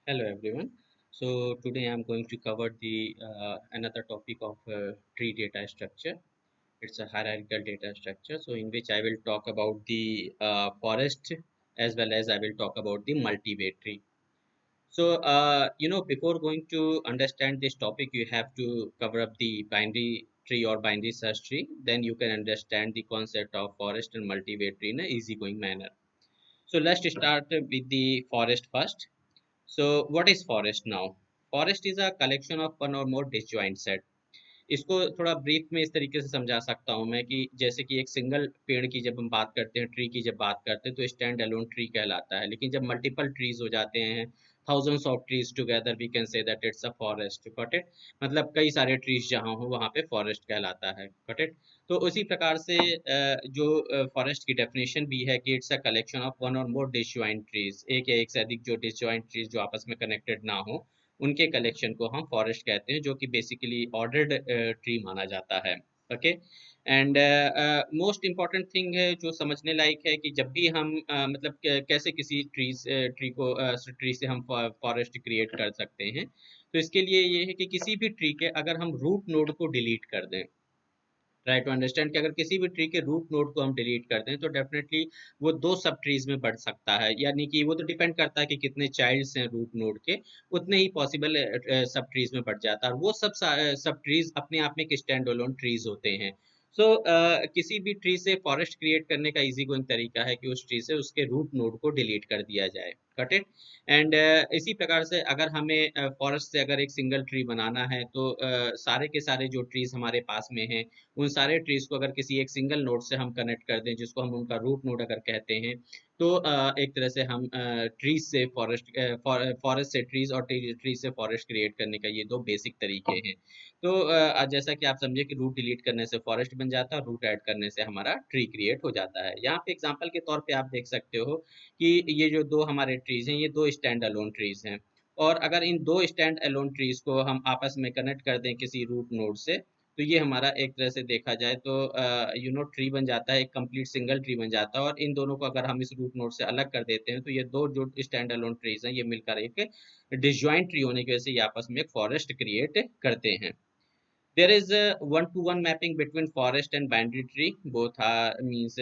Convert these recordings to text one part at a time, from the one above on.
Hello everyone. So today I'm going to cover the another topic of tree data structure. It's a hierarchical data structure. So in which I will talk about the forest as well as I will talk about the multi-way tree. So before going to understand this topic, you have to cover up the binary tree or binary search tree. Then you can understand the concept of forest and multi-way tree in a easygoing manner. So let's start with the forest first. So what is forest now? Forest is a collection of one or more disjoint set. इसको थोड़ा brief में इस तरीके से समझा सकता हूँ मैं कि जैसे कि एक सिंगल पेड़ की जब हम बात करते हैं, ट्री की जब बात करते हैं तो स्टैंड अलोन ट्री कहलाता है, लेकिन जब मल्टीपल ट्रीज हो जाते हैं, thousands of trees together, we can say that it's a forest. Got it? मतलब कई सारे ट्रीज जहाँ हो वहाँ पे फॉरेस्ट कहलाता है. Got it? तो उसी प्रकार से जो फॉरेस्ट की डेफिनेशन भी है कि it's a collection of one और मोर डिसजॉइंट ट्रीज, एक या एक से अधिक जो डिसजॉइंट ट्रीज जो आपस में कनेक्टेड ना हो, उनके कलेक्शन को हम फॉरेस्ट कहते हैं, जो कि बेसिकली ऑर्डर्ड ट्री माना जाता है. Okay. And most important thing है जो समझने लायक है कि जब भी हम मतलब कैसे किसी ट्री से हम फॉरेस्ट क्रिएट कर सकते हैं, तो इसके लिए ये है कि किसी भी ट्री के अगर हम रूट नोड को डिलीट कर दें, ट्राई टू अंडरस्टैंड कि अगर किसी भी ट्री के रूट नोड को हम डिलीट कर दें तो डेफिनेटली वो दो सब ट्रीज में बढ़ सकता है, यानी कि वो तो डिपेंड करता है कि कितने चाइल्ड्स हैं रूट नोड के, उतने ही पॉसिबल सब ट्रीज में बढ़ जाता है, और वो सब ट्रीज अपने आप में एक स्टैंड अलोन ट्रीज होते हैं. सो किसी भी ट्री से फॉरेस्ट क्रिएट करने का इजी गोइंग तरीका है कि उस ट्री से उसके रूट नोड को डिलीट कर दिया जाए. Cut it? एंड इसी प्रकार से अगर हमें फॉरेस्ट से अगर एक सिंगल ट्री बनाना है तो सारे के सारे जो ट्रीज हमारे पास में हैं, उन सारे ट्रीज को अगर किसी एक सिंगल नोड से हम कनेक्ट कर दें, जिसको हम उनका रूट नोड अगर कहते हैं, तो एक तरह से हम ट्रीज से फॉरेस्ट से ट्रीज और ट्रीज से फॉरेस्ट क्रिएट करने का ये दो बेसिक तरीके हैं. तो जैसा कि आप समझे कि रूट डिलीट करने से फॉरेस्ट बन जाता है, रूट ऐड करने से हमारा ट्री क्रिएट हो जाता है. यहाँ पे एग्जाम्पल के तौर पे आप देख सकते हो कि ये जो दो हमारे ट्रीज हैं, ये दो स्टैंड अलोन ट्रीज हैं, और अगर इन दो स्टैंड अलोन ट्रीज को हम आपस में कनेक्ट कर दें किसी रूट नोड से, तो ये हमारा एक तरह से देखा जाए तो ट्री बन जाता है, एक कंप्लीट सिंगल ट्री बन जाता है. और इन दोनों को अगर हम इस रूट नोड से अलग कर देते हैं तो ये दो जो स्टैंड अलोन ट्रीज हैं, ये मिलकर एक डिसजॉइंट ट्री होने की वजह से ये आपस में एक फॉरेस्ट क्रिएट करते हैं. There is a one-to-one mapping between forest and boundary tree. Both are means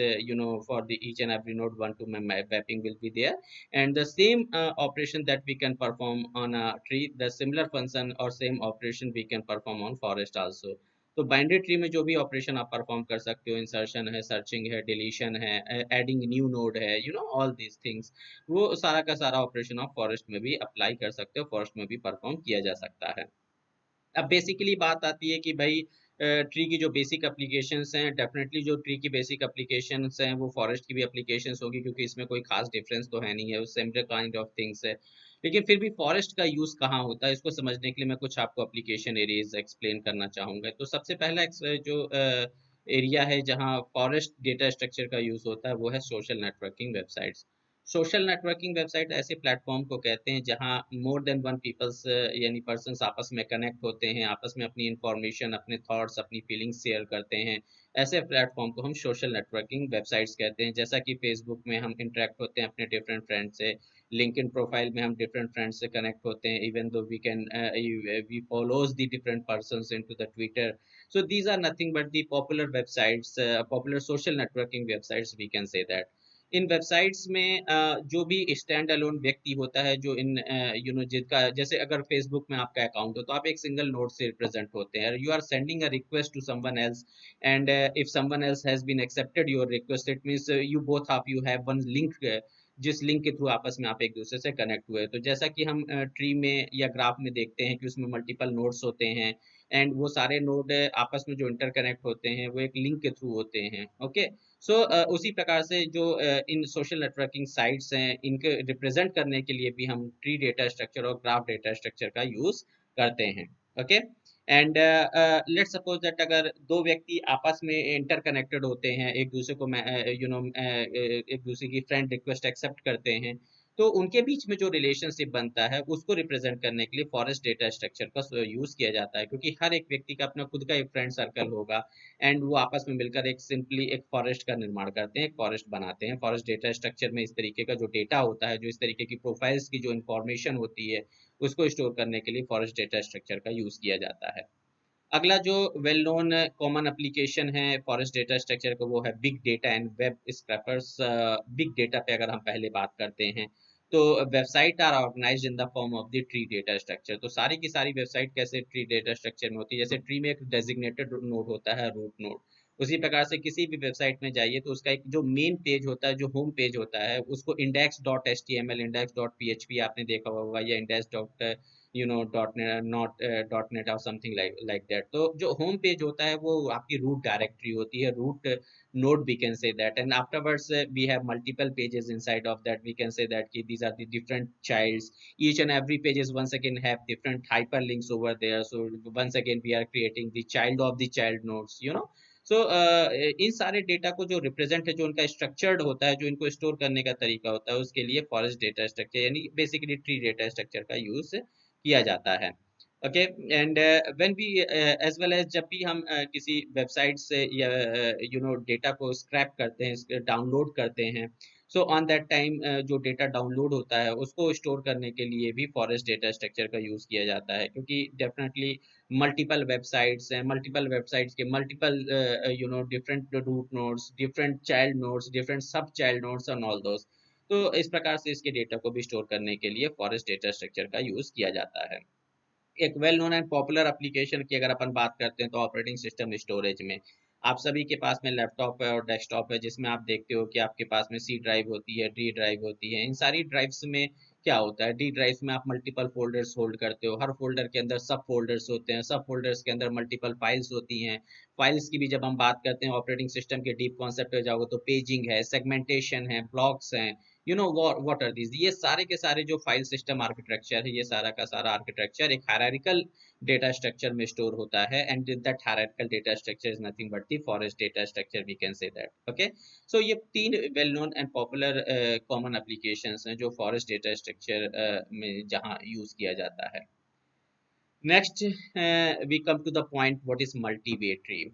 for the each and every node one-to-one mapping will be there, and the same operation that we can perform on a tree, the similar function or same operation we can perform on forest also. तो boundary tree में जो भी operation आप perform कर सकते हो, insertion है, searching है, डिलीशन है, एडिंग न्यू नोड है, ऑल दीज थिंग्स, वो सारा का सारा ऑपरेशन आप फॉरेस्ट में भी अप्लाई कर सकते हो, फॉरेस्ट में भी परफॉर्म किया जा सकता है. अब बेसिकली बात आती है कि भाई ट्री की जो बेसिक एप्लीकेशंस हैं, डेफिनेटली जो ट्री की बेसिक एप्लीकेशंस हैं वो फॉरेस्ट की भी एप्लीकेशंस होगी, क्योंकि इसमें कोई खास डिफरेंस तो है नहीं है, सिमिलर काइंड ऑफ थिंग्स है. लेकिन फिर भी फॉरेस्ट का यूज कहाँ होता है, इसको समझने के लिए मैं कुछ आपको एप्लीकेशन एरियाज एक्सप्लेन करना चाहूंगा. तो सबसे पहला जो एरिया है जहाँ फॉरेस्ट डेटा स्ट्रक्चर का यूज होता है, वो है social networking websites. Social networking website ऐसे प्लेटफॉर्म को कहते हैं जहां मोर देन वन पीपल्स यानी पर्सन्स आपस में कनेक्ट होते हैं, आपस में अपनी इंफॉर्मेशन, अपने थॉट्स, अपनी फीलिंग्स शेयर करते हैं. ऐसे प्लेटफॉर्म को हम सोशल नेटवर्किंग वेबसाइट्स कहते हैं. जैसा कि फेसबुक में हम इंटरेक्ट होते हैं अपने डिफरेंट फ्रेंड से, लिंक्डइन प्रोफाइल में हम डिफरेंट फ्रेंड से कनेक्ट होते हैं, even though we follows the different persons into the Twitter. So these are nothing but the popular websites, popular social networking websites, we can say that. In websites में जो भी stand alone व्यक्ति होता है, जो इन जिनका, जैसे अगर फेसबुक में आपका अकाउंट हो तो आप एक सिंगल नोड से रिप्रेजेंट होते हैं, you are sending a request to someone else, and if someone else has been accepted your request, it means you both of you have one link, जिस लिंक के through आपस में आप एक दूसरे से कनेक्ट हुए. तो जैसा कि हम ट्री में या ग्राफ में देखते हैं कि उसमें मल्टीपल नोड्स होते हैं, एंड वो सारे नोड आपस में जो इंटरकनेक्ट होते हैं वो एक लिंक के थ्रू होते हैं. ओके. सो उसी प्रकार से जो इन सोशल नेटवर्किंग साइट्स हैं, इनके रिप्रेजेंट करने के लिए भी हम ट्री डेटा स्ट्रक्चर और ग्राफ डेटा स्ट्रक्चर का यूज करते हैं. Okay. And let's suppose that अगर दो व्यक्ति आपस में इंटरकनेक्टेड होते हैं, एक दूसरे को एक दूसरे की फ्रेंड रिक्वेस्ट एक्सेप्ट करते हैं, तो उनके बीच में जो रिलेशनशिप बनता है उसको रिप्रेजेंट करने के लिए फॉरेस्ट डेटा स्ट्रक्चर का यूज किया जाता है, क्योंकि हर एक व्यक्ति का अपना खुद का एक फ्रेंड सर्कल होगा एंड वो आपस में मिलकर एक सिंपली एक फॉरेस्ट का निर्माण करते हैं, एक फॉरेस्ट बनाते हैं। फॉरेस्ट डेटा स्ट्रक्चर में इस तरीके का जो डेटा होता है, जो इस तरीके की प्रोफाइल्स की जो इन्फॉर्मेशन होती है, उसको स्टोर करने के लिए फॉरेस्ट डेटा स्ट्रक्चर का यूज किया जाता है। अगला जो वेल नोन कॉमन एप्लीकेशन है फॉरेस्ट डेटा स्ट्रक्चर का, वो है big data and web scrapers. Big data पे अगर हम पहले बात करते हैं तो website are organized in the form of the tree data structure. तो सारी की सारी वेबसाइट कैसे ट्री डेटा स्ट्रक्चर में होती है, जैसे ट्री में एक डेजिग्नेटेड नोड होता है, रूट नोड। उसी प्रकार से किसी भी वेबसाइट में जाइए तो उसका एक जो मेन पेज होता है, जो होम पेज होता है, उसको index dot H T M L, index dot P H P आपने देखा होगा, या index dot dot net, not dot net और समथिंग लाइक दैट। तो जो होम पेज होता है वो आपकी रूट डायरेक्टरी होती है, root node we can say that, and afterwards we have multiple pages inside of that. We can say that these are the different childs. Each and every pages once again have different hyperlinks over there, so once again we are creating the child of the child nodes. So इन सारे data को जो represent है, जो उनका structured होता है, जो इनको स्टोर करने का तरीका होता है, उसके लिए फॉरेस्ट डेटा स्ट्रक्चर यानी बेसिकली ट्री डेटा स्ट्रक्चर का यूज किया जाता है। Okay, and when we as well as जब भी हम किसी वेबसाइट से या डेटा को स्क्रैप करते हैं, डाउनलोड करते हैं, सो ऑन दैट टाइम जो डेटा डाउनलोड होता है उसको स्टोर करने के लिए भी फॉरेस्ट डेटा स्ट्रक्चर का यूज किया जाता है, क्योंकि डेफिनेटली मल्टीपल वेबसाइट्स हैं, मल्टीपल वेबसाइट्स के multiple different root nodes, different child nodes, different sub child nodes and all those. तो इस प्रकार से इसके डेटा को भी स्टोर करने के लिए फॉरेस्ट डेटा स्ट्रक्चर का यूज किया जाता है। एक well known and popular application की अगर अपन बात करते हैं तो ऑपरेटिंग सिस्टम स्टोरेज में आप सभी के पास में लैपटॉप है और डेस्कटॉप है, जिसमें आप देखते हो कि आपके पास में सी ड्राइव होती है, डी ड्राइव होती है। इन सारी ड्राइव्स में क्या होता है, डी ड्राइव में आप मल्टीपल फोल्डर्स होल्ड करते हो, हर फोल्डर के अंदर सब फोल्डर्स होते हैं, सब फोल्डर्स के अंदर मल्टीपल फाइल्स होती हैं। फाइल्स की भी जब हम बात करते हैं ऑपरेटिंग सिस्टम के डीप कॉन्सेप्ट पे जाओगे तो पेजिंग है, सेगमेंटेशन है, ब्लॉक्स हैं, व्हाट आर दीज, ये सारे के सारे जो फाइल सिस्टम आर्किटेक्चर है, ये सारा का सारा आर्किटेक्चर एक हायरार्किकल डेटा स्ट्रक्चर में स्टोर होता है, and that hierarchical data structure is nothing but the forest data structure, we can say that. Okay, so ये तीन well known and popular common applications हैं जो फॉरेस्ट डेटा स्ट्रक्चर में जहां use किया जाता है। Next, we come to the point what is multi-way tree.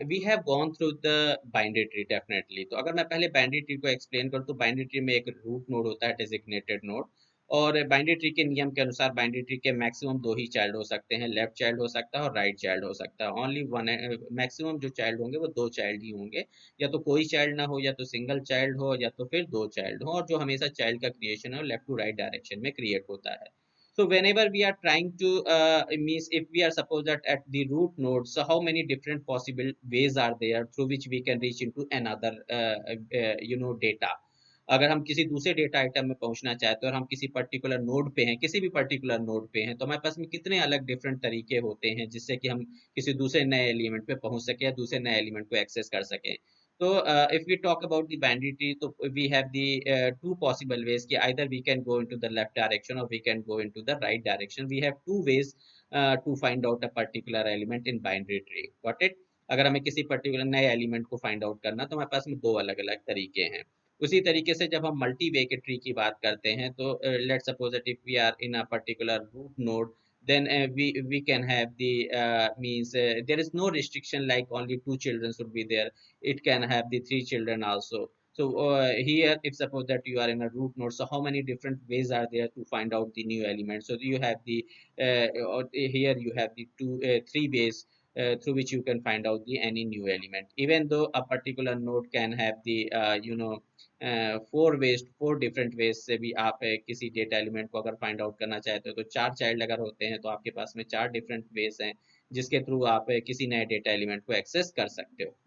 We have gone through the binary tree definitely. तो अगर मैं पहले binary tree को explain करूँ तो binary tree में एक root node होता है, designated node, और binary tree के नियम के अनुसार binary tree के maximum दो ही child हो सकते हैं, left child हो सकता है और right child हो सकता है। only one maximum जो child होंगे वो दो child ही होंगे, या तो कोई child ना हो, या तो single child हो, या तो फिर दो child हो, और जो हमेशा child का creation है left to right direction में create होता है। So whenever we are trying to means if we are suppose that at the root node, so how many different possible ways are there through which we can reach into another data। अगर हम किसी दूसरे data item में पहुंचना चाहते हैं और हम किसी पर्टिकुलर नोड पे हैं, किसी भी पर्टिकुलर नोड पे हैं, तो हमारे पास में कितने अलग डिफरेंट तरीके होते हैं जिससे कि हम किसी दूसरे नए एलिमेंट पे पहुंच सके या दूसरे नए एलिमेंट को एक्सेस कर सकें। So if we talk about the binary tree, so we have the two possible ways कि either we can go into the left direction or we can go into the right direction. We have two ways to find out a particular element in binary tree. Got it? अगर हमें किसी particular नए element को find out करना तो हमारे पास में दो अलग अलग तरीके हैं। उसी तरीके से जब हम मल्टी वे के ट्री की बात करते हैं तो let's suppose that if we are in a particular root node, then we can have the means there is no restriction like only two children should be there, it can have the three children also. So here if suppose that you are in a root node, so how many different ways are there to find out the new element? So you have the here you have the three ways through which you can find out the any new element, even though a particular node can have the four different ways से भी आप किसी data element को अगर find out करना चाहते हो, तो चार चाइल्ड अगर होते हैं तो आपके पास में चार डिफरेंट वेज हैं जिसके थ्रू आप किसी नए डेटा एलिमेंट को एक्सेस कर सकते हो।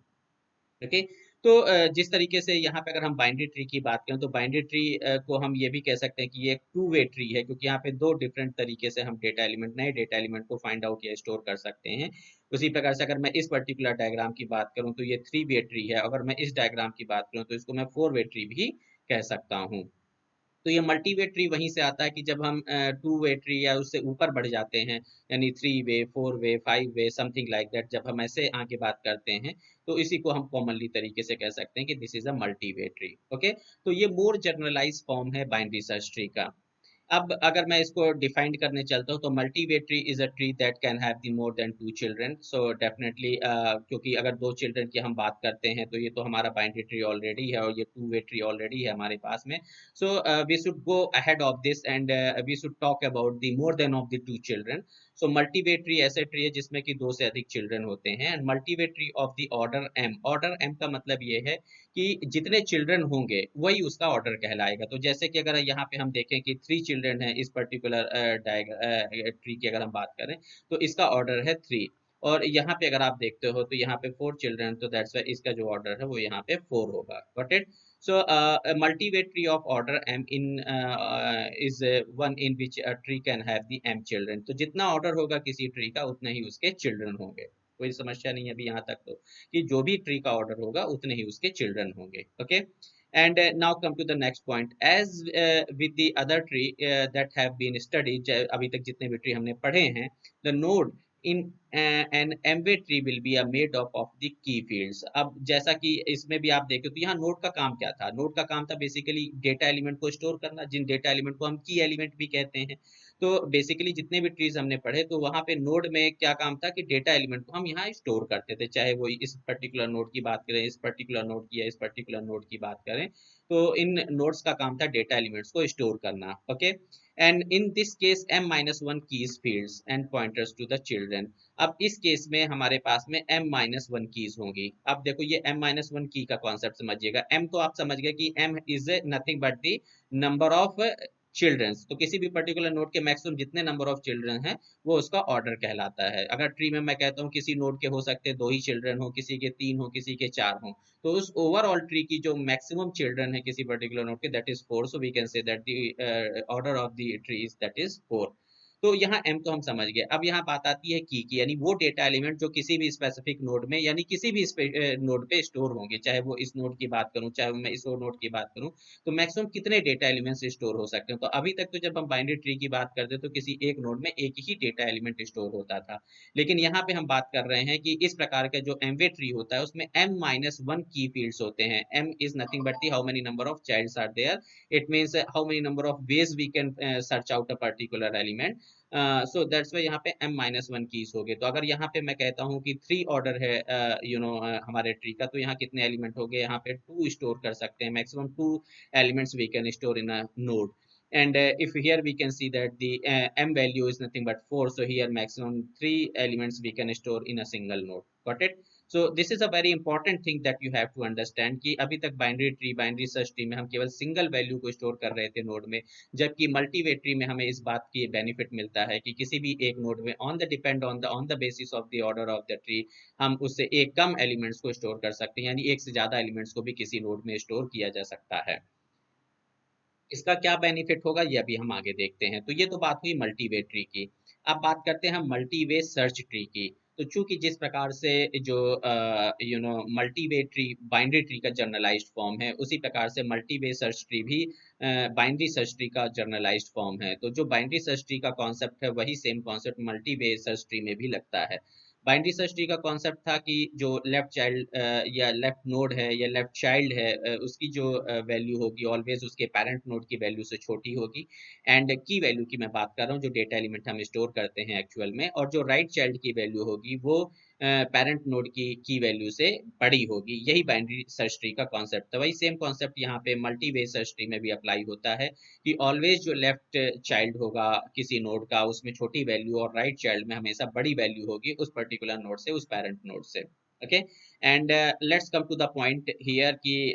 ओके, तो जिस तरीके से यहाँ पे अगर हम बाइनरी ट्री की बात करें तो बाइनरी ट्री को हम ये भी कह सकते हैं कि ये एक टू वे ट्री है, क्योंकि यहाँ पे दो डिफरेंट तरीके से हम डेटा एलिमेंट, नए डेटा एलिमेंट को फाइंड आउट या स्टोर कर सकते हैं। उसी प्रकार से अगर मैं इस पर्टिकुलर डायग्राम की बात करूँ तो ये थ्री वे ट्री है, अगर मैं इस डायग्राम की बात करूँ तो इसको मैं फोर वे ट्री भी कह सकता हूँ। तो ये मल्टीवे ट्री वहीं से आता है कि जब हम टू वे ट्री या उससे ऊपर बढ़ जाते हैं, यानी 3 वे 4 वे 5 वे समथिंग लाइक दैट, जब हम ऐसे आगे बात करते हैं तो इसी को हम कॉमनली तरीके से कह सकते हैं कि this is a multiway tree. Okay, तो ये मोर जनरलाइज फॉर्म है बाइनरी सर्च ट्री का। अब अगर मैं इसको डिफाइन करने चलता हूँ तो multiway tree is a tree that can have the more than 2 children. So definitely क्योंकि अगर 2 चिल्ड्रन की हम बात करते हैं तो ये तो हमारा बाइनरी ट्री ऑलरेडी है और ये 2 वे ट्री ऑलरेडी है हमारे पास में। So we should go ahead of this and we should talk about the more than of the 2 children. So multiway tree ऐसे ट्री है जिसमें कि 2 से अधिक चिल्ड्रन होते हैं। And multiway tree of the order M, order M का मतलब ये है कि जितने चिल्ड्रन होंगे वही उसका ऑर्डर कहलाएगा। तो जैसे कि अगर यहाँ पे हम देखें कि 3 चिल्ड्रन है इस पर्टिकुलर ट्री की अगर हम बात करें तो इसका ऑर्डर है 3। और यहाँ पे अगर आप देखते हो तो यहाँ पे 4 चिल्ड्रन, तो दैट्स वाई इसका जो ऑर्डर है वो यहाँ पे 4 होगा। Got it? So a multivariate tree of order m in is one in which a tree can have the m children। तो जितना ऑर्डर होगा किसी ट्री का उतने ही उसके चिल्ड्रन होंगे। कोई समस्या नहीं है अभी यहाँ तक तो, कि जो भी ट्री का ऑर्डर होगा उतने ही उसके चिल्ड्रन होंगे। Okay, and now come to the next point, as with the other tree that have been studied, अभी तक जितने भी ट्री हमने पढ़े हैं, the node in an MV tree will be a made up of the key fields। अब जैसा कि इसमें भी आप देखें तो यहाँ नोड का काम क्या था? नोड का काम था बेसिकली डेटा एलिमेंट को स्टोर करना, जिन डेटा एलिमेंट को हम की एलिमेंट भी कहते हैं। तो बेसिकली जितने भी ट्रीज हमने पढ़े तो वहां पे नोड में क्या काम था कि डेटा एलिमेंट को हम यहाँ स्टोर करते थे, चाहे वो इस पर्टिकुलर नोड की बात करें, इस पर्टिकुलर नोड की या इस पर्टिकुलर नोड की बात करें, तो इन नोड्स का काम था डेटा एलिमेंट्स को स्टोर करना। Okay, and in this case m-1 keys fields and pointers to the children. अब इस केस में हमारे पास में m-1 कीज होंगी। अब देखो ये m-1 की का कॉन्सेप्ट समझिएगा। m तो आप समझ गए कि m is nothing but the number of childrens. तो किसी भी पर्टिकुलर नोड के मैक्सिमम जितने नंबर ऑफ चिल्ड्रन हैं वो उसका ऑर्डर कहलाता है। अगर ट्री में मैं कहता हूँ किसी नोड के हो सकते हैं 2 ही चिल्ड्रन हो, किसी के 3 हो, किसी के 4 हो, तो उस ओवरऑल ट्री की जो मैक्सिमम चिल्ड्रन है किसी पर्टिकुलर नोड के, that is 4। So we can say that the order of the tree is that is 4। तो यहाँ m तो हम समझ गए। अब यहाँ बात आती है की, यानी वो डेटा एलिमेंट जो किसी भी स्पेसिफिक नोड में यानी किसी भी नोड पे स्टोर होंगे, चाहे वो इस नोड की बात करूं चाहे मैं इस और नोड की बात करूं, तो मैक्सिमम कितने डेटा एलिमेंट्स स्टोर हो सकते हैं। तो अभी तक तो जब हम बाइनरी ट्री की बात करते तो किसी एक नोड में एक ही डेटा एलिमेंट स्टोर होता था, लेकिन यहाँ पे हम बात कर रहे हैं कि इस प्रकार का जो एमवे ट्री होता है उसमें m-1 की फील्ड्स होते हैं। m is nothing but the how many number of childs are there, it means how many number of ways we can search out a particular element. So that's why यहाँ पे m-1 keys हो गए। तो अगर यहाँ पे मैं कहता हूँ कि 3 ऑर्डर है हमारे ट्री का, तो यहाँ कितने एलिमेंट हो गए? यहाँ पे 2 स्टोर कर सकते हैं, maximum 2 elements we can store in a node। And if here we can see that the m value is nothing but 4, so here maximum 3 elements we can store in a single node। Got it? So this is a very important thing that you have to understand कि अभी तक binary tree, binary search tree में हम केवल single value को store कर रहे थे नोड में, जबकि मल्टीवे ट्री में हमें इस बात की बेनिफिट मिलता है कि किसी भी एक नोड में on the basis of the order of the tree हम उससे एक कम एलिमेंट्स को स्टोर कर सकते हैं, यानी एक से ज्यादा एलिमेंट्स को भी किसी नोड में स्टोर किया जा सकता है। इसका क्या बेनिफिट होगा ये अभी हम आगे देखते हैं। तो ये तो बात हुई मल्टीवे ट्री की। अब बात करते हैं हम मल्टीवे सर्च ट्री की। तो चूंकि जिस प्रकार से जो मल्टीवे ट्री बाइनरी ट्री का जर्नलाइज्ड फॉर्म है, उसी प्रकार से मल्टीवे सर्च ट्री भी बाइनरी सर्च ट्री का जर्नलाइज्ड फॉर्म है। तो जो बाइनरी सर्च ट्री का कॉन्सेप्ट है वही same concept multiway search tree में भी लगता है। बाइनरी सर्च ट्री का कॉन्सेप्ट था कि जो लेफ्ट चाइल्ड या लेफ्ट नोड है या लेफ्ट चाइल्ड है, उसकी जो वैल्यू होगी ऑलवेज उसके पेरेंट नोड की वैल्यू से छोटी होगी। एंड की वैल्यू की मैं बात कर रहा हूँ जो डेटा एलिमेंट हम स्टोर करते हैं एक्चुअल में, और जो राइट चाइल्ड की वैल्यू होगी वो पेरेंट नोड की वैल्यू से बड़ी होगी। यही बाइनरी सर्च ट्री का कॉन्सेप्ट था। वही सेम कॉन्सेप्ट यहाँ पे मल्टीवे सर्च ट्री में भी अप्लाई होता है कि ऑलवेज जो लेफ्ट चाइल्ड होगा किसी नोड का उसमें छोटी वैल्यू और राइट चाइल्ड में हमेशा बड़ी वैल्यू होगी उस पर्टिकुलर नोड से, उस पेरेंट नोड से। Okay, and let's come to the point here कि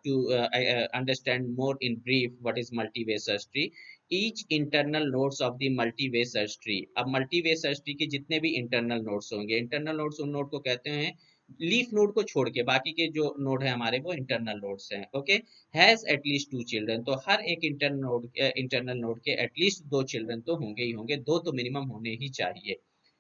to understand more in brief what is multiway search tree. Each internal nodes of the multiway search tree. अब multiway search tree के जितने भी internal nodes होंगे, internal nodes उन node को कहते हैं लीफ नोड को छोड़ के बाकी के जो नोड है हमारे वो इंटरनल नोड्स हैं। Okay, has at least 2 children. तो हर एक इंटरनल नोड के एटलीस्ट 2 चिल्ड्रन तो होंगे ही होंगे, 2 तो मिनिमम होने ही चाहिए।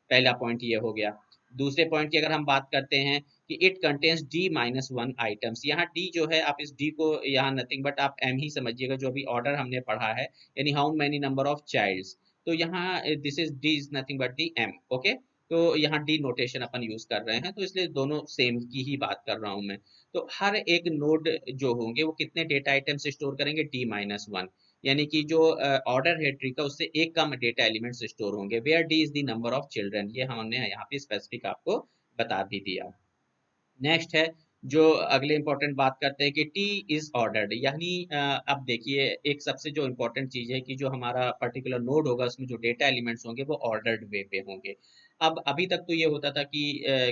पहला पॉइंट ये हो गया। दूसरे पॉइंट की अगर हम बात करते हैं कि it contains D minus one items, यहाँ डी जो है आप इस डी को यहाँ नथिंग बट आप एम ही समझिएगा, जो अभी ऑर्डर हमने पढ़ा है, यानी how many number of childs. तो यहाँ this is D is nothing but the M, okay. तो यहाँ डी नोटेशन अपन यूज कर रहे हैं, तो इसलिए दोनों सेम की ही बात कर रहा हूं मैं। तो हर एक नोड जो होंगे वो कितने डेटा आइटम्स स्टोर करेंगे, डी माइनस वन, यानी कि जो ऑर्डर है ट्री का उससे एक कम डेटा एलिमेंट्स स्टोर होंगे, where D is the number of children, ये हमने यहाँ पे स्पेसिफिक आपको बता भी दिया। नेक्स्ट है जो अगले इंपॉर्टेंट बात करते हैं कि टी इज ऑर्डर्ड, यानी अब देखिए एक सबसे जो इंपॉर्टेंट चीज है कि जो हमारा पर्टिकुलर नोड होगा उसमें जो डेटा एलिमेंट्स होंगे वो ऑर्डर्ड वे पे होंगे। अब अभी तक तो ये होता था कि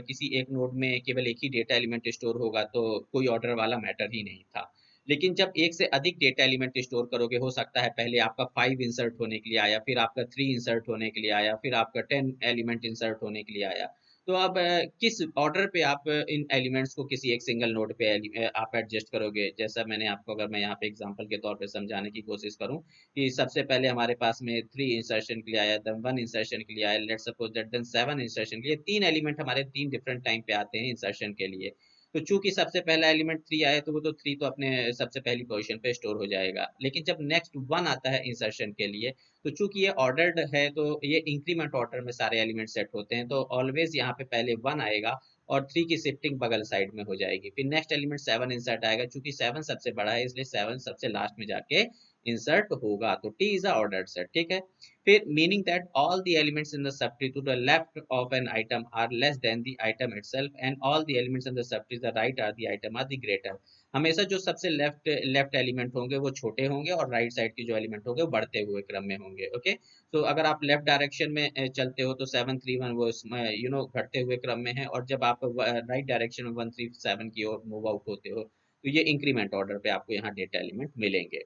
किसी एक नोड में केवल एक ही डेटा एलिमेंट स्टोर होगा तो कोई ऑर्डर वाला मैटर ही नहीं था। लेकिन जब एक से अधिक डेटा एलिमेंट स्टोर करोगे, हो सकता है पहले आपका 5 इंसर्ट होने के लिए आया, फिर आपका 3 इंसर्ट होने के लिए आया, फिर आपका 10 एलिमेंट इंसर्ट होने के लिए आया। तो अब किस ऑर्डर पे आप इन एलिमेंट्स को किसी एक सिंगल नोड पे आप एडजस्ट करोगे, जैसा मैंने आपको, अगर मैं यहाँ पे एग्जांपल के तौर पे समझाने की कोशिश करूँ कि सबसे पहले हमारे पास में 3 इंसर्शन के लिए आया, देन 1 इंसर्शन के लिए आया, let's suppose that, then 7 insertion के लिए, 3 एलिमेंट हमारे 3 डिफरेंट टाइम पे आते हैं इंसर्शन के लिए। तो चूंकि सबसे पहला एलिमेंट 3 आया तो वो तो 3 तो अपने सबसे पहली पोजीशन पे स्टोर हो जाएगा, लेकिन जब नेक्स्ट 1 आता है इंसर्शन के लिए, तो चूंकि ये ऑर्डर्ड है तो ये इंक्रीमेंट ऑर्डर में सारे एलिमेंट सेट होते हैं, तो ऑलवेज यहाँ पे पहले 1 आएगा और 3 की शिफ्टिंग बगल साइड में हो जाएगी, फिर नेक्स्ट एलिमेंट 7 इंसर्ट आएगा, चूंकि 7 सबसे बड़ा है इसलिए 7 सबसे लास्ट में जाके इंसर्ट होगा, तो T is a ordered set, ठीक है। फिर meaning that all the elements in the subtree to the left of an item are less than the item itself and all the elements in the subtree the right are the item are the greater. हमेशा जो सबसे left left element होंगे वो छोटे होंगे और right side के जो एलिमेंट होंगे वो बढ़ते हुए क्रम में होंगे, ओके। तो अगर आप लेफ्ट डायरेक्शन में चलते हो तो 731 वो घटते हुए क्रम में है, और जब आप राइट डायरेक्शन में 137 की ओर मूव आउट होते हो तो ये इंक्रीमेंट ऑर्डर पे आपको यहाँ डेटा एलिमेंट मिलेंगे।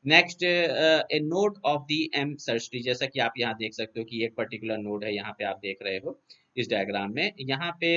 Next, a node of the M search tree, जैसा कि आप यहाँ देख सकते हो कि एक पर्टिकुलर नोड है, यहाँ पे आप देख रहे हो इस डायग्राम में, यहाँ पे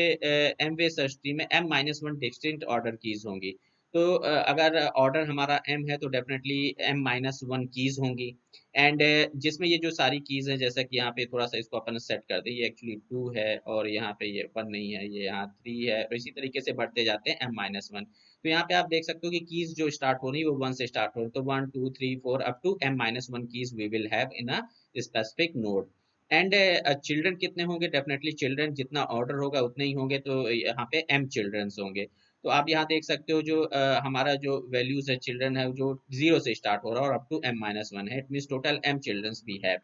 एम वे सर्च ट्री में m minus one distinct order keys होंगी। तो अगर ऑर्डर हमारा m है तो definitely m minus one keys होंगी, एंड जिसमें ये जो सारी कीज है, जैसा कि यहाँ पे थोड़ा सा इसको अपन सेट कर दें, ये एक्चुअली 2 है और यहाँ पे ये 1 नहीं है, ये यहाँ 3 है, और इसी तरीके से बढ़ते जाते हैं m माइनस वन। तो यहाँ पे आप देख सकते हो कि कीज जो स्टार्ट हो रही है वो 1 से स्टार्ट हो रही है, तो 1 2 3 4 up to m minus one keys we will have in a specific node. And children कितने होंगे, डेफिनेटली चिल्ड्रन जितना ऑर्डर होगा उतने ही होंगे, तो यहाँ पे m चिल्ड्रंस होंगे। तो आप यहाँ देख सकते हो जो हमारा जो वैल्यूज है चिल्ड्रन है जो 0 से स्टार्ट हो रहा है और up to m minus one है, it mean total m childrens भी है।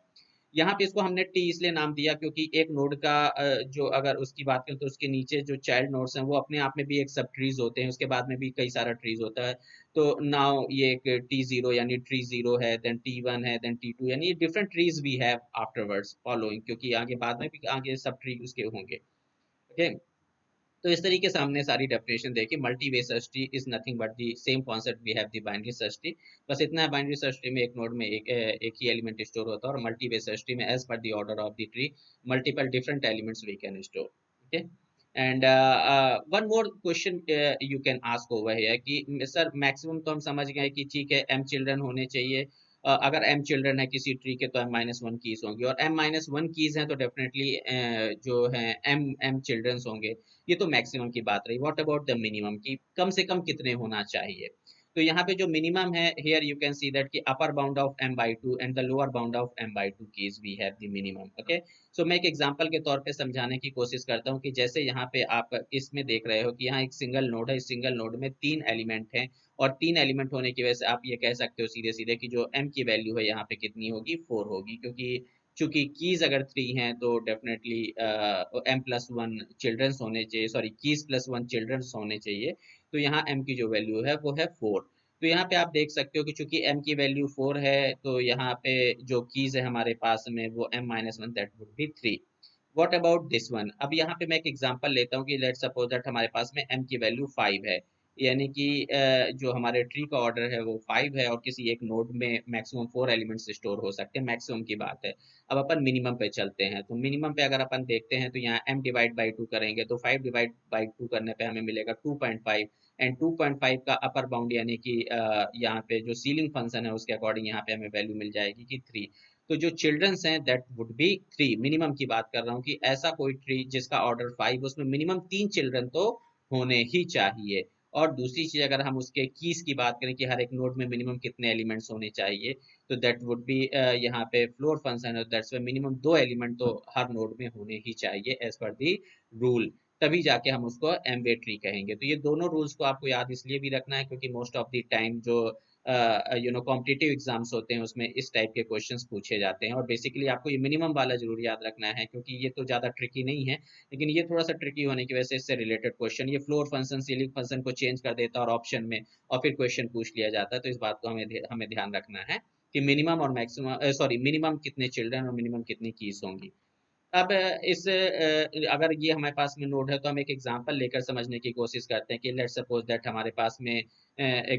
यहाँ पे इसको हमने टी इसलिए नाम दिया क्योंकि एक नोड का जो अगर उसकी बात करें तो उसके नीचे जो चाइल्ड नोड्स हैं वो अपने आप में भी एक सब ट्रीज होते हैं, उसके बाद में भी कई सारा ट्रीज होता है। तो नाउ ये एक टी जीरो यानी ट्री जीरो है, देन टी वन है, देन टी टू, यानी different trees we have afterwards following, क्योंकि आगे बाद में भी आगे सब ट्री उसके होंगे, ओके। तो इस तरीके से हमने सारी डेफिनेशन देखी। Multi way search tree is nothing but the same concept we have the binary search tree. बस इतना है, बाइनरी सर्च ट्री में एक नोड में एक ही एलिमेंट स्टोर होता है, और मल्टी वे सर्च ट्री में as per the order of the tree multiple different elements we can store, okay. And one more question you can ask over here कि sir maximum तो हम समझ गए कि ठीक है m चिल्ड्रन होने चाहिए, अगर m चिल्ड्रन है किसी ट्री के तो m माइनस वन कीज होंगी, और m माइनस वन कीज हैं तो डेफिनेटली जो है m चिल्ड्रंस होंगे। ये तो मैक्सिमम की बात रही। व्हाट अबाउट द मिनिमम की कम से कम कितने होना चाहिए, तो यहाँ पे जो मिनिमम है, here you can see that कि upper bound of m by 2 and the lower bound of m by 2 keys we have the minimum, okay. So मैं एक एग्जांपल के तौर पे समझाने की कोशिश करता हूँ कि जैसे यहाँ पे आप इसमें देख रहे हो कि यहाँ एक सिंगल नोड है, इस सिंगल नोड में 3 एलिमेंट हैं, और 3 एलिमेंट होने की वजह से आप ये कह सकते हो सीधे सीधे कि जो m की वैल्यू है यहाँ पे कितनी होगी, 4 होगी, क्योंकि चूंकि कीज अगर 3 हैं तो definitely m plus one childrens होने चाहिए, sorry keys plus one childrens होने चाहिए, तो यहाँ m की जो वैल्यू है वो है 4। तो यहाँ पे आप देख सकते हो कि चूंकि m की वैल्यू 4 है तो यहाँ पे जो कीज है हमारे पास में वो m minus one, that would be 3। What about this one, अब यहाँ पे मैं एक एग्जांपल लेता हूँ कि लेट सपोज दैट हमारे पास में m की वैल्यू 5 है, यानी कि जो हमारे ट्री का ऑर्डर है वो 5 है, और किसी एक नोड में मैक्सिमम 4 एलिमेंट्स स्टोर हो सकते हैं, मैक्सिमम की बात है। अब अपन मिनिमम पे चलते हैं, तो मिनिमम पे अगर अपन देखते हैं तो यहाँ m डिवाइड बाई 2 करेंगे तो 5 डिवाइड बाई 2 करने पे हमें मिलेगा 2.5, एंड 2.5 का अपर बाउंड यानी कि यहाँ पे जो सीलिंग फंक्शन है उसके अकॉर्डिंग यहाँ पे हमें वैल्यू मिल जाएगी कि 3। तो जो चिल्ड्रंस हैं दैट वुड बी 3, मिनिमम की बात कर रहा हूँ कि ऐसा कोई ट्री जिसका ऑर्डर 5 उसमें मिनिमम 3 चिल्ड्रन तो होने ही चाहिए। और दूसरी चीज अगर हम उसके कीज की बात करें कि हर एक नोड में मिनिमम कितने एलिमेंट्स होने चाहिए, तो दैट वुड बी यहाँ पे फ्लोर फंक्शन है, दैट्स मिनिमम 2 एलिमेंट तो हर नोड में होने ही चाहिए एज पर दी रूल, तभी जाके हम उसको एमवे ट्री कहेंगे। तो ये दोनों रूल्स को आपको याद इसलिए भी रखना है क्योंकि मोस्ट ऑफ द टाइम जो कॉम्पिटिटिव एग्जाम्स होते हैं उसमें इस टाइप के क्वेश्चंस पूछे जाते हैं। और बेसिकली आपको ये मिनिमम वाला जरूर याद रखना है क्योंकि ये तो ज़्यादा ट्रिकी नहीं है, लेकिन ये थोड़ा सा ट्रिकी होने की वजह से इससे रिलेटेड क्वेश्चन, ये फ्लोर फंक्शन सीलिंग फंक्शन को चेंज कर देता है और ऑप्शन में और फिर क्वेश्चन पूछ लिया जाता है। तो इस बात को हमें ध्यान रखना है कि मिनिमम और मैक्सिमम, सॉरी, मिनिमम कितने चिल्ड्रन और मिनिमम कितनी कीज होंगी। अब अगर ये हमारे पास में नोड है तो हम एक एग्जांपल लेकर समझने की कोशिश करते हैं कि लेट्स सपोज दैट हमारे पास में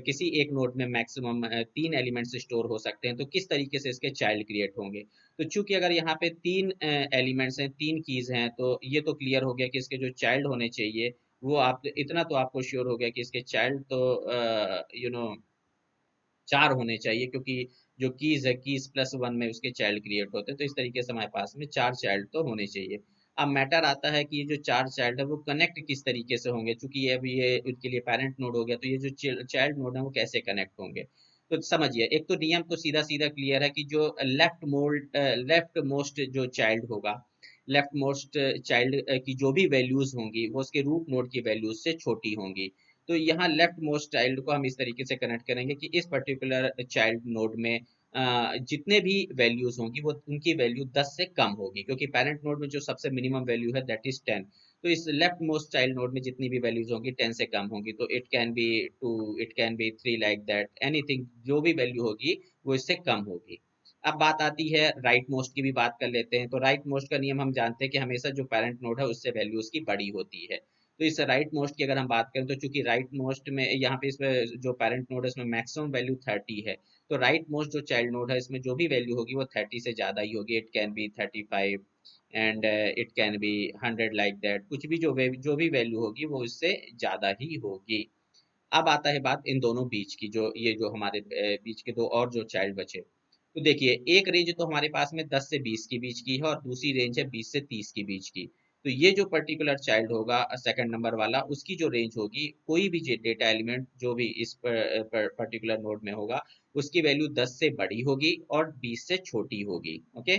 किसी एक नोड में मैक्सिमम 3 एलिमेंट्स स्टोर हो सकते हैं, तो किस तरीके से इसके चाइल्ड क्रिएट होंगे। तो चूंकि अगर यहाँ पे 3 एलिमेंट्स हैं, 3 कीज हैं, तो ये तो क्लियर हो गया कि इसके जो चाइल्ड होने चाहिए वो आप इतना तो आपको श्योर हो गया कि इसके चाइल्ड तो 4 होने चाहिए, क्योंकि जो कीज है कीज प्लस 1 में उसके चाइल्ड क्रिएट होते हैं। तो इस तरीके से हमारे पास में 4 चाइल्ड तो होने चाहिए। अब मैटर आता है कि ये जो 4 चाइल्ड है वो कनेक्ट किस तरीके से होंगे, क्योंकि ये अभी ये उनके लिए पेरेंट नोड हो गया, तो ये जो चाइल्ड नोड है वो कैसे कनेक्ट होंगे। तो समझिए, एक तो नियम तो सीधा सीधा क्लियर है कि जो लेफ्ट मोस्ट जो चाइल्ड होगा, लेफ्ट मोस्ट चाइल्ड की जो भी वैल्यूज होंगी वो उसके रूट नोड की वैल्यूज से छोटी होंगी। तो यहाँ लेफ्ट मोस्ट चाइल्ड को हम इस तरीके से कनेक्ट करेंगे कि इस पर्टिकुलर चाइल्ड नोड में जितने भी वैल्यूज होंगी वो उनकी वैल्यू 10 से कम होगी, क्योंकि पेरेंट नोड में जो सबसे मिनिमम वैल्यू है दैट इज 10। तो इस लेफ्ट मोस्ट चाइल्ड नोड में जितनी भी वैल्यूज होंगी 10 से कम होंगी, तो it can be 2, it can be 3, like that anything, जो भी वैल्यू होगी वो इससे कम होगी। अब बात आती है राइट मोस्ट की भी बात कर लेते हैं। तो राइट मोस्ट का नियम हम जानते हैं कि हमेशा जो पेरेंट नोड है उससे वैल्यू उसकी बड़ी होती है। तो इस राइट मोस्ट की अगर हम बात करें तो चूंकि राइट मोस्ट में यहाँ पे इसमें जो पेरेंट नोड है इसमें मैक्सिमम वैल्यू 30 है, तो राइट मोस्ट जो चाइल्ड नोड है इसमें जो भी वैल्यू होगी वो 30 से ज्यादा ही होगी। It can be 35 and it can be 100, like that, कुछ भी जो भी वैल्यू होगी वो इससे ज्यादा ही होगी। अब आता है बात इन दोनों बीच की, जो ये जो हमारे बीच के दो और जो चाइल्ड बचे। तो देखिए, एक रेंज तो हमारे पास में 10 से 20 के बीच की है और दूसरी रेंज है 20 से 30 के बीच की। तो ये जो पर्टिकुलर चाइल्ड होगा सेकंड नंबर वाला, उसकी जो रेंज होगी, कोई भी डेटा एलिमेंट जो भी इस पर्टिकुलर नोड में होगा उसकी वैल्यू 10 से बड़ी होगी और 20 से छोटी होगी। ओके,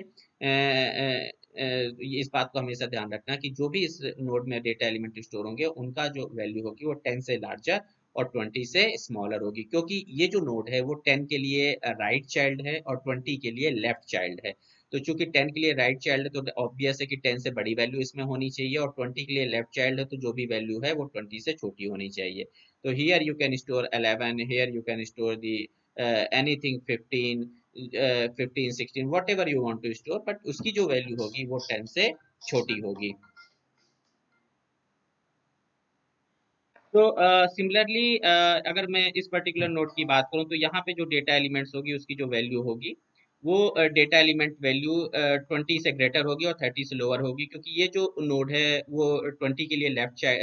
इस बात को हमेशा ध्यान रखना कि जो भी इस नोड में डेटा एलिमेंट स्टोर होंगे उनका जो वैल्यू होगी वो 10 से लार्जर और 20 से स्मॉलर होगी, क्योंकि ये जो नोड है वो 10 के लिए राइट चाइल्ड है और 20 के लिए लेफ्ट चाइल्ड है। तो चूंकि 10 के लिए राइट चाइल्ड है तो ऑब्वियस है कि 10 से बड़ी वैल्यू इसमें होनी चाहिए, और 20 के लिए लेफ्ट चाइल्ड है तो जो भी वैल्यू है वो 20 से छोटी होनी चाहिए। तो here you can store 11, here you can store the anything 15, 15, 16, whatever you want to store, but उसकी जो वैल्यू होगी वो 10 से छोटी होगी। तो सिमिलरली अगर मैं इस पर्टिकुलर नोड की बात करूं तो यहाँ पे जो डेटा एलिमेंट्स होगी उसकी जो वैल्यू होगी वो डेटा एलिमेंट वैल्यू 20 से ग्रेटर होगी और 30 से लोअर होगी, क्योंकि ये जो नोड है वो 20 के लिए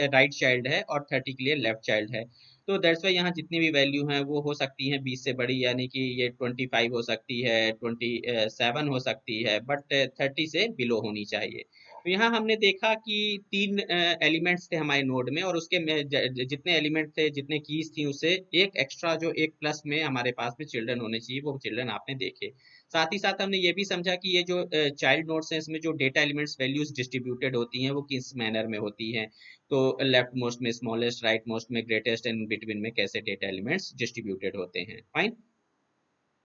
राइट चाइल्ड है और 30 के लिए लेफ्ट चाइल्ड है। तो दैट्स वाई यहाँ जितनी भी वैल्यू हैं वो हो सकती हैं 20 से बड़ी, यानी कि ये 25 हो सकती है, 27 हो सकती है, बट 30 से बिलो होनी चाहिए। तो यहाँ हमने देखा कि 3 एलिमेंट्स थे हमारे नोड में, और उसके जितने एलिमेंट थे, जितने कीज थी, उससे एक एक्स्ट्रा जो एक प्लस में हमारे पास में चिल्ड्रन होने चाहिए, वो चिल्ड्रन आपने देखे। साथ ही साथ हमने ये भी समझा कि ये जो चाइल्ड नोड्स हैं इसमें जो डेटा एलिमेंट्स वैल्यूज डिस्ट्रीब्यूटेड होती हैं वो किस मैनर में होती हैं। तो लेफ्ट मोस्ट में स्मॉलेस्ट, राइट मोस्ट में ग्रेटेस्ट, एंड बिटवीन में कैसे डेटा एलिमेंट्स डिस्ट्रीब्यूटेड होते हैं। फाइन।